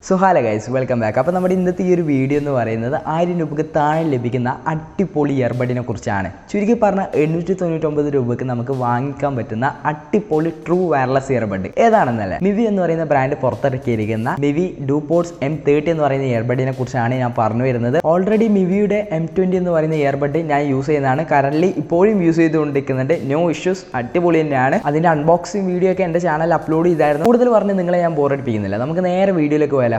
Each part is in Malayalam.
So hello guys, welcome back. അപ്പോൾ നമ്മുടെ ഇന്നത്തെ ഈ ഒരു വീഡിയോ എന്ന് പറയുന്നത് 1000 രൂപയ്ക്ക് താഴെ ലഭിക്കുന്ന അടിപൊളി ഇയർബഡിനെ കുറിച്ചാണ്. ചുരുക്കി പറഞ്ഞാൽ 899 രൂപയ്ക്ക് നമുക്ക് വാങ്ങിക്കാൻ പറ്റുന്ന അടിപൊളി ട്രൂ വയർലെസ് ഇയർബഡ് ഏതാണെന്നല്ലേ. മിവി എന്ന് പറയുന്ന ബ്രാൻഡ് പുറത്തിറക്കിയിരിക്കുന്ന മിവി duopods m30 എന്ന് പറയുന്ന ഇയർബഡിനെ കുറിച്ചാണ് ഞാൻ പറഞ്ഞു വരുന്നത്. ഓൾറെഡി മിവിയുടെ m20 എന്ന് പറയുന്ന ഇയർബഡ് ഞാൻ യൂസ് ചെയ്യുന്നതാണ്. കറന്റ് ഇപ്പോഴും യൂസ് ചെയ്തുകൊണ്ടിരിക്കുന്നുണ്ട്. നോ ഇഷ്യൂസ്, അടിപൊളി തന്നെയാണ്. അതിന്റെ അൺബോക്സിംഗ് വീഡിയോ ഒക്കെ എൻ്റെ ചാനൽ അപ്ലോഡ് ചെയ്തായിരുന്നു. കൂടുതൽ പറഞ്ഞ് നിങ്ങളെ ഞാൻ ബോറടിപ്പിക്കുന്നില്ല. നമുക്ക് നേരെ വീഡിയോയിലേക്ക് പോയാലോ.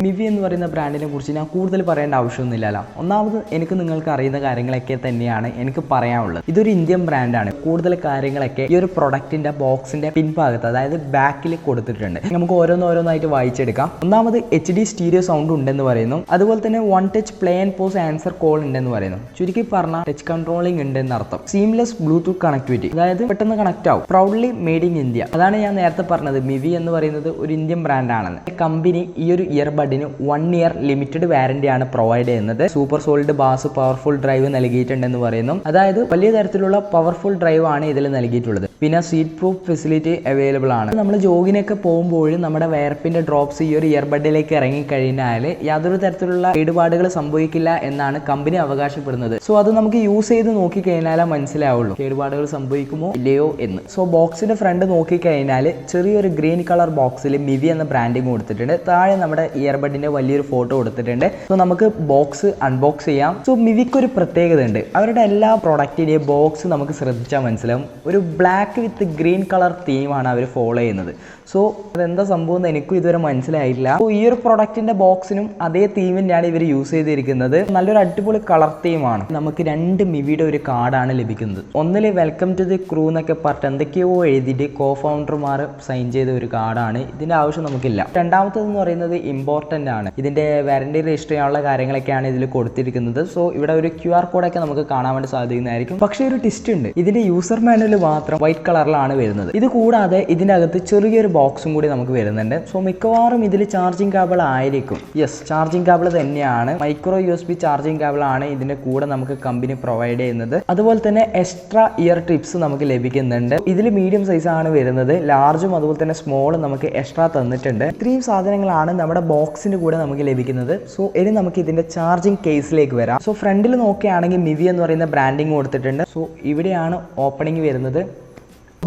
മിവി എന്ന് പറയുന്ന ബ്രാൻഡിനെ കുറിച്ച് ഞാൻ കൂടുതൽ പറയേണ്ട ആവശ്യമൊന്നുമില്ലല്ലോ. ഒന്നാമത് എനിക്ക് നിങ്ങൾക്ക് അറിയുന്ന കാര്യങ്ങളൊക്കെ തന്നെയാണ് എനിക്ക് പറയാനുള്ളത്. ഇതൊരു ഇന്ത്യൻ ബ്രാൻഡാണ്. കൂടുതൽ കാര്യങ്ങളൊക്കെ ഈ ഒരു പ്രൊഡക്റ്റിന്റെ ബോക്സിന്റെ പിൻഭാഗത്ത്, അതായത് ബാക്കിൽ കൊടുത്തിട്ടുണ്ട്. നമുക്ക് ഓരോന്നായിട്ട് വായിച്ചെടുക്കാം. ഒന്നാമത് HD സ്റ്റീരിയോ സൗണ്ട് ഉണ്ടെന്ന് പറയുന്നു. അതുപോലെ തന്നെ one touch play and pause answer call ഉണ്ടെന്ന് പറയുന്നു. ചുരുക്കി പറഞ്ഞാൽ ടച്ച് കൺട്രോളിംഗ് ഉണ്ടെന്ന് അർത്ഥം. സീംലെസ് ബ്ലൂടൂത്ത് കണക്ടിവിറ്റി, അതായത് പെട്ടെന്ന് കണക്ട് ആവും. Proudly made in India. അതാണ് ഞാൻ നേരത്തെ പറഞ്ഞത്, മിവി എന്ന് പറയുന്നത് ഒരു ഇന്ത്യൻ ബ്രാൻഡാണെന്ന്. കമ്പനി ഈ ഒരു ഇയർബഡ് 1 year ലിമിറ്റഡ് വാറന്റി ആണ് പ്രൊവൈഡ് ചെയ്യുന്നത്. Super solid bass powerful drive നൽകിയിട്ടുണ്ടെന്ന് പറയുന്നു. അതായത് വലിയ തരത്തിലുള്ള പവർഫുൾ ഡ്രൈവ് ആണ് ഇതിൽ നൽകിയിട്ടുള്ളത്. പിന്നെ സീറ്റ് പ്രൂഫ് ഫെസിലിറ്റി അവൈലബിൾ ആണ്. നമ്മൾ ജോഗിനൊക്കെ പോകുമ്പോഴും നമ്മുടെ വയർപ്പിന്റെ ഡ്രോപ്സ് ഈ ഒരു ഇയർബഡിലേക്ക് ഇറങ്ങി കഴിഞ്ഞാൽ യാതൊരു തരത്തിലുള്ള കേടുപാടുകൾ സംഭവിക്കില്ല എന്നാണ് കമ്പനി അവകാശപ്പെടുന്നത്. സോ അത് നമുക്ക് യൂസ് ചെയ്ത് നോക്കിക്കഴിഞ്ഞാലേ മനസ്സിലാവുള്ളൂ കേടുപാടുകൾ സംഭവിക്കുമോ ഇല്ലയോ എന്ന്. സോ ബോക്സിന്റെ ഫ്രണ്ട് നോക്കിക്കഴിഞ്ഞാൽ ചെറിയൊരു ഗ്രീൻ കളർ ബോക്സിൽ മിവി എന്ന ബ്രാൻഡിങ് കൊടുത്തിട്ടുണ്ട്. താഴെ നമ്മുടെ ഇയർബഡിന്റെ വലിയൊരു ഫോട്ടോ കൊടുത്തിട്ടുണ്ട്. സോ നമുക്ക് ബോക്സ് അൺബോക്സ് ചെയ്യാം. സോ മിവിക്ക് ഒരു പ്രത്യേകത ഉണ്ട്. അവരുടെ എല്ലാ പ്രോഡക്റ്റിന്റെയും ബോക്സ് നമുക്ക് ശ്രദ്ധിച്ചാൽ മനസ്സിലാവും. ഒരു ബ്ലാക്ക് വിത്ത് ഗ്രീൻ കളർ തീമാണ് അവർ ഫോളോ ചെയ്യുന്നത്. സോ അതെന്താ സംഭവം എന്ന് എനിക്കും ഇതുവരെ മനസ്സിലായിട്ടില്ല. സോ ഈ ഒരു പ്രൊഡക്റ്റിന്റെ ബോക്സിനും അതേ തീമിൻ്റെയാണ് ഇവർ യൂസ് ചെയ്തിരിക്കുന്നത്. നല്ലൊരു അടിപൊളി കളർ തീമാണ്. നമുക്ക് 2 മിവിയുടെ ഒരു കാർഡാണ് ലഭിക്കുന്നത്. ഒന്നിൽ വെൽക്കം ടു ദി ക്രൂ എന്നൊക്കെ പറഞ്ഞിട്ട് എന്തൊക്കെയോ എഴുതിയിട്ട് കോ ഫൗണ്ടർമാർ സൈൻ ചെയ്ത ഒരു കാർഡാണ്. ഇതിന്റെ ആവശ്യം നമുക്കില്ല. രണ്ടാമത്തേതെന്ന് പറയുന്നത് ഇമ്പോർട്ടൻ്റ് ആണ്. ഇതിന്റെ വാറന്റി രജിസ്റ്റർ ചെയ്യാനുള്ള കാര്യങ്ങളൊക്കെയാണ് ഇതിൽ കൊടുത്തിരിക്കുന്നത്. സോ ഇവിടെ ഒരു QR കോഡൊക്കെ നമുക്ക് കാണാൻ വേണ്ടി സാധിക്കുന്നതായിരിക്കും. പക്ഷേ ഒരു ട്വിസ്റ്റ് ഉണ്ട്. ഇതിന്റെ യൂസർ മാനുവൽ മാത്രം വൈറ്റ് കളറിലാണ് വരുന്നത്. ഇത് കൂടാതെ ഇതിന്റെ അകത്ത് ചെറിയൊരു ബോക്സും കൂടി നമുക്ക് വരുന്നുണ്ട്. സോ മിക്കവാറും ഇതിൽ ചാർജിങ് കേബിൾ ആയിരിക്കും. യെസ്, ചാർജിങ് കേബിൾ തന്നെയാണ്. മൈക്രോ USB ചാർജിങ് കേബിൾ ആണ് ഇതിന്റെ കൂടെ നമുക്ക് കമ്പനി പ്രൊവൈഡ് ചെയ്യുന്നത്. അതുപോലെ തന്നെ എക്സ്ട്രാ ഇയർ ടിപ്സ് നമുക്ക് ലഭിക്കുന്നുണ്ട്. ഇതിൽ മീഡിയം സൈസ് ആണ് വരുന്നത്. ലാർജും അതുപോലെ തന്നെ സ്മോളും നമുക്ക് എക്സ്ട്രാ തന്നിട്ടുണ്ട്. ഇത്രയും സാധനങ്ങളാണ് നമ്മുടെ ബോക്സിന്റെ കൂടെ നമുക്ക് ലഭിക്കുന്നത്. സോ ഇനി നമുക്ക് ഇതിന്റെ ചാർജിങ് കേസിലേക്ക് വരാം. സോ ഫ്രണ്ടിൽ നോക്കുകയാണെങ്കിൽ മിവി എന്ന് പറയുന്ന ബ്രാൻഡിങ് കൊടുത്തിട്ടുണ്ട്. സോ ഇവിടെയാണ് ഓപ്പണിംഗ് വരുന്നത്.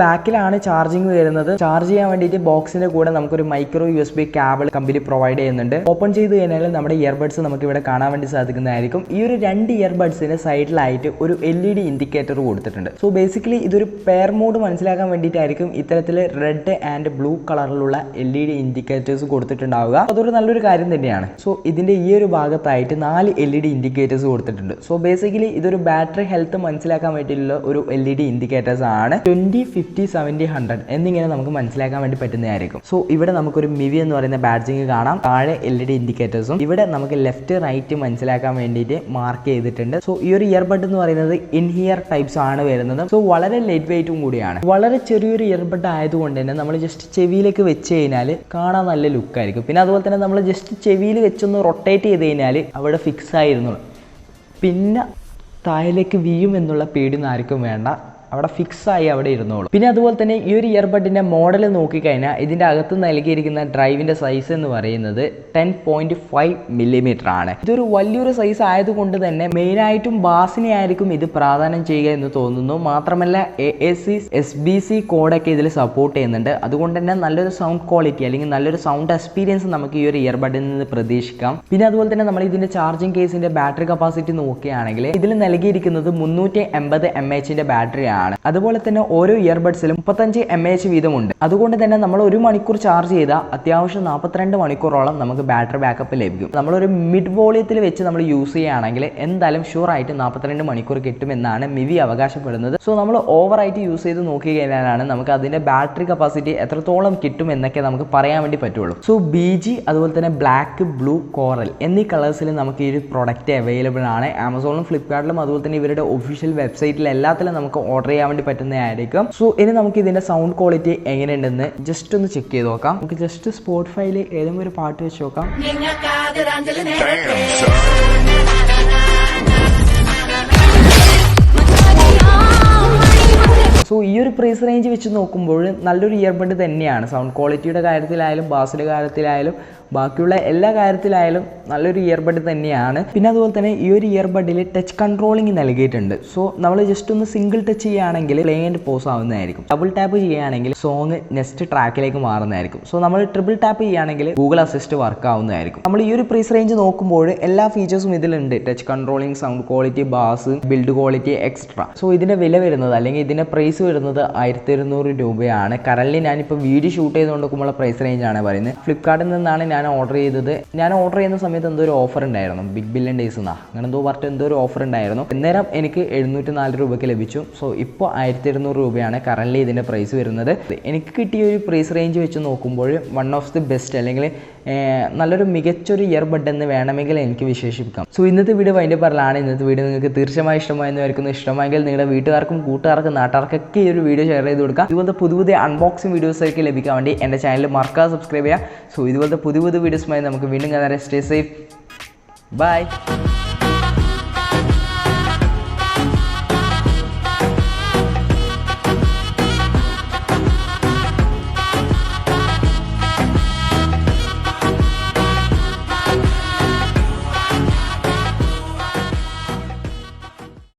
ബാക്കിലാണ് ചാർജിങ് വരുന്നത്. ചാർജ് ചെയ്യാൻ വേണ്ടിയിട്ട് ബോക്സിന്റെ കൂടെ നമുക്കൊരു micro USB cable company provide ചെയ്യുന്നുണ്ട്. ഓപ്പൺ ചെയ്ത് കഴിഞ്ഞാൽ നമ്മുടെ ഇയർബഡ്സ് നമുക്ക് ഇവിടെ കാണാൻ വേണ്ടി സാധിക്കുന്നതായിരിക്കും. ഈ ഒരു 2 ഇയർബഡ്സിന് സൈഡിലായിട്ട് ഒരു LED ഇൻഡിക്കേറ്റർ കൊടുത്തിട്ടുണ്ട്. സോ ബേസിക്കലി ഇതൊരു പെയർ മോഡ് മനസ്സിലാക്കാൻ വേണ്ടിയിട്ടായിരിക്കും ഇത്തരത്തിൽ റെഡ് ആൻഡ് ബ്ലൂ കളറിലുള്ള LED ഇൻഡിക്കേറ്റേഴ്സ് കൊടുത്തിട്ടുണ്ടാവുക. അതൊരു നല്ലൊരു കാര്യം തന്നെയാണ്. സോ ഇതിന്റെ ഈ ഒരു ഭാഗത്തായിട്ട് 4 LED ഇൻഡിക്കേറ്റേഴ്സ് കൊടുത്തിട്ടുണ്ട്. സോ ബേസിക്കലി ഇതൊരു ബാറ്ററി ഹെൽത്ത് മനസ്സിലാക്കാൻ വേണ്ടിയിട്ടുള്ള ഒരു LED ഇൻഡിക്കേറ്റേഴ്സ് ആണ്. 20, 50, 70, 100 എന്നിങ്ങനെ നമുക്ക് മനസ്സിലാക്കാൻ വേണ്ടി പറ്റുന്നതായിരിക്കും. സോ ഇവിടെ നമുക്കൊരു മിവി എന്ന് പറയുന്ന ബാഡ്ജിങ് കാണാം. താഴെ LED ഇൻഡിക്കേറ്റേഴ്സും ഇവിടെ നമുക്ക് ലെഫ്റ്റ് റൈറ്റ് മനസ്സിലാക്കാൻ വേണ്ടിയിട്ട് മാർക്ക് ചെയ്തിട്ടുണ്ട്. സോ ഈ ഒരു ഇയർബഡ് എന്ന് പറയുന്നത് ഇൻ ഹിയർ ടൈപ്സ് ആണ് വരുന്നത്. സോ വളരെ ലൈറ്റ് വെയിറ്റും കൂടിയാണ്. വളരെ ചെറിയൊരു ഇയർബഡ് ആയതുകൊണ്ട് തന്നെ നമ്മൾ ജസ്റ്റ് ചെവിയിലേക്ക് വെച്ച് കഴിഞ്ഞാൽ കാണാൻ നല്ല ലുക്കായിരിക്കും. പിന്നെ അതുപോലെ തന്നെ നമ്മൾ ജസ്റ്റ് ചെവിയിൽ വെച്ചൊന്ന് റൊട്ടേറ്റ് ചെയ്ത് കഴിഞ്ഞാൽ അവിടെ ഫിക്സ് ആയിരുന്നു. പിന്നെ താഴേക്ക് വീഴും എന്നുള്ള പേടിയൊന്നും ആർക്കും വേണ്ട. അവിടെ ഫിക്സ് ആയി അവിടെ ഇരുന്നോളൂ. പിന്നെ അതുപോലെ തന്നെ ഈ ഒരു ഇയർബഡിന്റെ മോഡൽ നോക്കിക്കഴിഞ്ഞാൽ ഇതിന്റെ അകത്ത് നൽകിയിരിക്കുന്ന ഡ്രൈവിന്റെ സൈസ് എന്ന് പറയുന്നത് 10.5 മില്ലിമീറ്റർ ആണ്. ഇതൊരു വലിയൊരു സൈസ് ആയതുകൊണ്ട് തന്നെ മെയിനായിട്ടും ബാസിനെ ആയിരിക്കും ഇത് പ്രാധാന്യം ചെയ്യുക എന്ന് തോന്നുന്നു. മാത്രമല്ല AAC SBC കോഡൊക്കെ ഇതിൽ സപ്പോർട്ട് ചെയ്യുന്നുണ്ട്. അതുകൊണ്ട് തന്നെ നല്ലൊരു സൗണ്ട് ക്വാളിറ്റി അല്ലെങ്കിൽ നല്ലൊരു സൗണ്ട് എക്സ്പീരിയൻസ് നമുക്ക് ഈ ഒരു ഇയർബഡിൽ നിന്ന് പ്രതീക്ഷിക്കാം. പിന്നെ അതുപോലെ തന്നെ നമ്മൾ ഇതിന്റെ ചാർജിങ് കേസിന്റെ ബാറ്ററി കപ്പാസിറ്റി നോക്കുകയാണെങ്കിൽ ഇതിൽ നൽകിയിരിക്കുന്നത് 380 mAh ബാറ്ററി ആണ്. അതുപോലെ തന്നെ ഓരോ ഇയർബഡ്സിലും 35 mAh വീതമുണ്ട്. അതുകൊണ്ട് തന്നെ നമ്മൾ 1 മണിക്കൂർ ചാർജ് ചെയ്താൽ അത്യാവശ്യം 42 മണിക്കൂറോളം നമുക്ക് ബാറ്ററി ബാക്കപ്പ് ലഭിക്കും. നമ്മളൊരു മിഡ് വോളിയത്തിൽ വെച്ച് നമ്മൾ യൂസ് ചെയ്യുകയാണെങ്കിൽ എന്തായാലും ഷുവർ ആയിട്ട് 42 മണിക്കൂർ കിട്ടുമെന്നാണ് മിവി അവകാശപ്പെടുന്നത്. സോ നമ്മൾ ഓവറായിട്ട് യൂസ് ചെയ്ത് നോക്കി കഴിഞ്ഞാലാണ് നമുക്ക് അതിന്റെ ബാറ്ററി കപ്പാസിറ്റി എത്രത്തോളം കിട്ടും എന്നൊക്കെ നമുക്ക് പറയാൻ വേണ്ടി പറ്റുള്ളൂ. സോ BG അതുപോലെ തന്നെ ബ്ലാക്ക്, ബ്ലൂ, കോറൽ എന്നീ കളേഴ്സിൽ നമുക്ക് ഈ ഒരു പ്രൊഡക്റ്റ് അവൈലബിൾ ആണ്. ആമസോണിലും ഫ്ലിപ്കാർട്ടിലും അതുപോലെ തന്നെ ഇവരുടെ ഒഫീഷ്യൽ വെബ്സൈറ്റിൽ എല്ലാത്തിലും നമുക്ക് ഓർഡർ ചെയ്യാൻ വേണ്ടി പറ്റുന്നതായിരിക്കും. സോ ഇനി നമുക്ക് ഇതിന്റെ സൗണ്ട് ക്വാളിറ്റി എങ്ങനെയുണ്ടെന്ന് ജസ്റ്റ് ഒന്ന് ചെക്ക് ചെയ്ത് നോക്കാം. നമുക്ക് ജസ്റ്റ് സ്പോട്ടിഫൈയിൽ ഏതെങ്കിലും ഒരു പാട്ട് വെച്ച് നോക്കാം. ഈ ഒരു പ്രൈസ് റേഞ്ച് വെച്ച് നോക്കുമ്പോൾ നല്ലൊരു ഇയർബഡ് തന്നെയാണ്. സൗണ്ട് ക്വാളിറ്റിയുടെ കാര്യത്തിലായാലും ബാസിൻ്റെ കാര്യത്തിലായാലും ബാക്കിയുള്ള എല്ലാ കാര്യത്തിലായാലും നല്ലൊരു ഇയർബഡ് തന്നെയാണ്. പിന്നെ അതുപോലെ തന്നെ ഈ ഒരു ഇയർബഡിൽ ടച്ച് കൺട്രോളിങ് നൽകിയിട്ടുണ്ട്. സോ നമ്മൾ ജസ്റ്റ് ഒന്ന് സിംഗിൾ ടച്ച് ചെയ്യുകയാണെങ്കിൽ പ്ലേ ആൻഡ് പോസ് ആവുന്നതായിരിക്കും. ഡബിൾ ടാപ്പ് ചെയ്യുകയാണെങ്കിൽ സോങ് നെക്സ്റ്റ് ട്രാക്കിലേക്ക് മാറുന്നതായിരിക്കും. സോ നമ്മൾ ട്രിപ്പിൾ ടാപ്പ് ചെയ്യുകയാണെങ്കിൽ ഗൂഗിൾ അസിസ്റ്റ് വർക്ക് ആവുന്നതായിരിക്കും. നമ്മൾ ഈ ഒരു പ്രൈസ് റേഞ്ച് നോക്കുമ്പോൾ എല്ലാ ഫീച്ചേഴ്സും ഇതിലുണ്ട്. Touch controlling, sound quality, bass, build quality, extra. So ഇതിൻ്റെ വില വരുന്നത് അല്ലെങ്കിൽ ഇതിൻ്റെ പ്രൈസ് വരുന്നത് 1200 രൂപയാണ്. കറൻറ്റ്ലി ഞാനിപ്പോൾ വീഡിയോ ഷൂട്ട് ചെയ്തുകൊണ്ടിരിക്കുമ്പോൾ പ്രൈസ് റേഞ്ചാണ് പറയുന്നത്. ഫ്ലിപ്കാർട്ടിൽ നിന്നാണ് ഞാൻ ഓർഡർ ചെയ്തത്. ഞാൻ ഓർഡർ ചെയ്യുന്ന സമയത്ത് എന്തോ ഒരു ഓഫർ ഉണ്ടായിരുന്നു, ബിഗ് ബില്യൺ ഡേയ്സ് എന്നാ അങ്ങനെ എന്തോ പറഞ്ഞിട്ട് എന്തോ ഒരു ഓഫർ ഉണ്ടായിരുന്നു. അന്നേരം എനിക്ക് 704 രൂപയ്ക്ക് ലഭിച്ചു. സോ ഇപ്പോൾ 1200 രൂപയാണ് കറൻറ്റ്ലി ഇതിൻ്റെ പ്രൈസ് വരുന്നത്. എനിക്ക് കിട്ടിയ ഒരു പ്രൈസ് റേഞ്ച് വെച്ച് നോക്കുമ്പോൾ വൺ ഓഫ് ദി ബെസ്റ്റ് അല്ലെങ്കിൽ നല്ലൊരു മികച്ചൊരു ഇയർബഡ് എന്ന് വേണമെങ്കിൽ എനിക്ക് വിശേഷിപ്പിക്കാം. സോ ഇന്നത്തെ വീഡിയോ അതിൻ്റെ പറലാണ്. ഇന്നത്തെ വീഡിയോ നിങ്ങൾക്ക് തീർച്ചയായും ഇഷ്ടമായെന്ന് വരയ്ക്കുന്നു. ഇഷ്ടമായെങ്കിൽ നിങ്ങളുടെ വീട്ടുകാർക്കും കൂട്ടുകാർക്കും നാട്ടുകാർക്കൊക്കെ ഈ ഒരു വീഡിയോ ഷെയർ ചെയ്ത് കൊടുക്കാം. ഇതുപോലത്തെ പുതിയ അൺബോക്സിംഗ് വീഡിയോസൊക്കെ ലഭിക്കാൻ വേണ്ടി എൻ്റെ ചാനൽ മറക്കാതെ സബ്സ്ക്രൈബ് ചെയ്യുക. സോ ഇതുപോലത്തെ പുതിയ വീഡിയോസുമായി നമുക്ക് വീണ്ടും കാണാം. Stay safe, by.